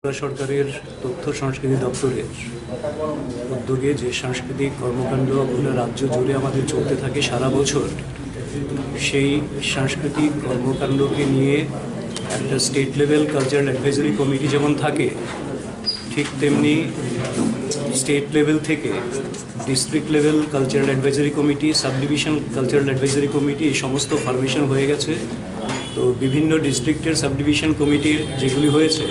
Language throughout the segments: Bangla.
সরকারের তথ্য সংস্কৃতি দপ্তরের উদ্যোগে যে সাংস্কৃতিক কর্মকাণ্ডগুলো রাজ্য জুড়ে আমাদের চলতে থাকে সারা বছর, সেই সাংস্কৃতিক কর্মকাণ্ডকে নিয়ে একটা state level cultural advisory committee যেমন থাকে, ঠিক তেমনি স্টেট লেভেল থেকে district level cultural advisory committee, sub division cultural advisory committee এই সমস্ত ফরমেশন হয়ে গেছে। তো বিভিন্ন ডিস্ট্রিক্টের সাব ডিভিশন কমিটির যেগুলি হয়েছে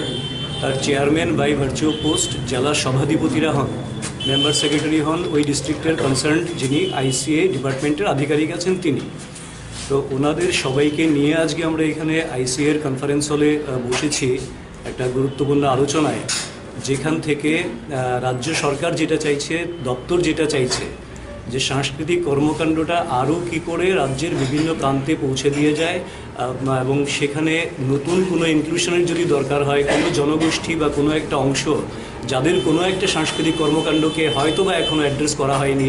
তার চেয়ারম্যান বাই ভার্চুয়াল পোস্ট জেলা সভাধিপতিরা হন, মেম্বার সেক্রেটারি হন ওই ডিস্ট্রিক্টের কনসার্ন যিনি আইসিএ ডিপার্টমেন্টের আধিকারিক আছেন তিনি। তো ওনাদের সবাইকে নিয়ে আজকে আমরা এখানে আইসিএর কনফারেন্স হলে বসেছি একটা গুরুত্বপূর্ণ আলোচনায়, যেখান থেকে রাজ্য সরকার যেটা চাইছে, দপ্তর যেটা চাইছে যে সাংস্কৃতিক কর্মকাণ্ডটা আরও কী করে রাজ্যের বিভিন্ন প্রান্তে পৌঁছে দিয়ে যায়, এবং সেখানে নতুন কোনো ইনক্লুশনের যদি দরকার হয়, কোনো জনগোষ্ঠী বা কোনো একটা অংশ যাদের কোনো একটা সাংস্কৃতিক কর্মকাণ্ডকে হয়তো বা এখনও অ্যাড্রেস করা হয়নি,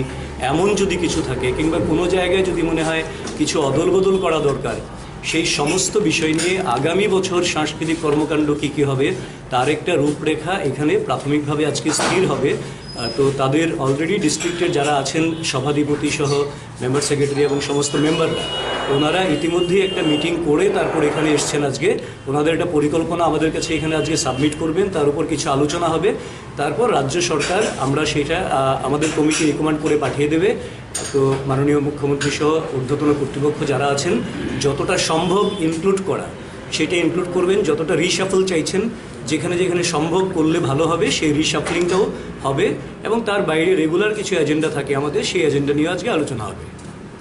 এমন যদি কিছু থাকে, কিংবা কোনো জায়গায় যদি মনে হয় কিছু অদলবদল করা দরকার, সেই সমস্ত বিষয় নিয়ে আগামী বছর সাংস্কৃতিক কর্মকাণ্ড কী কী হবে তার একটা রূপরেখা এখানে প্রাথমিকভাবে আজকে স্থির হবে। তো তাদের অলরেডি ডিস্ট্রিক্টের যারা আছেন সভাধিপতি সহ মেম্বার সেক্রেটারি এবং সমস্ত মেম্বাররা, ওনারা ইতিমধ্যেই একটা মিটিং করে তারপর এখানে এসছেন আজকে। ওনাদের একটা পরিকল্পনা আমাদের কাছে এখানে আজকে সাবমিট করবেন, তার উপর কিছু আলোচনা হবে, তারপর রাজ্য সরকার আমরা সেটা আমাদের কমিটি রিকমেন্ড করে পাঠিয়ে দেবে। তো মাননীয় মুখ্যমন্ত্রী সহ ঊর্ধ্বতন কর্তৃপক্ষ যারা আছেন যতটা সম্ভব ইনক্লুড করা সেটা ইনক্লুড করবেন, যতটা রিশাফল চাইছেন যেখানে যেখানে সম্ভব করলে ভালো হবে সেই রিশাফলিংটাও হবে, এবং তার বাইরে রেগুলার কিছু এজেন্ডা থাকে আমাদের, সেই এজেন্ডা নিয়ে আজকে আলোচনা হবে।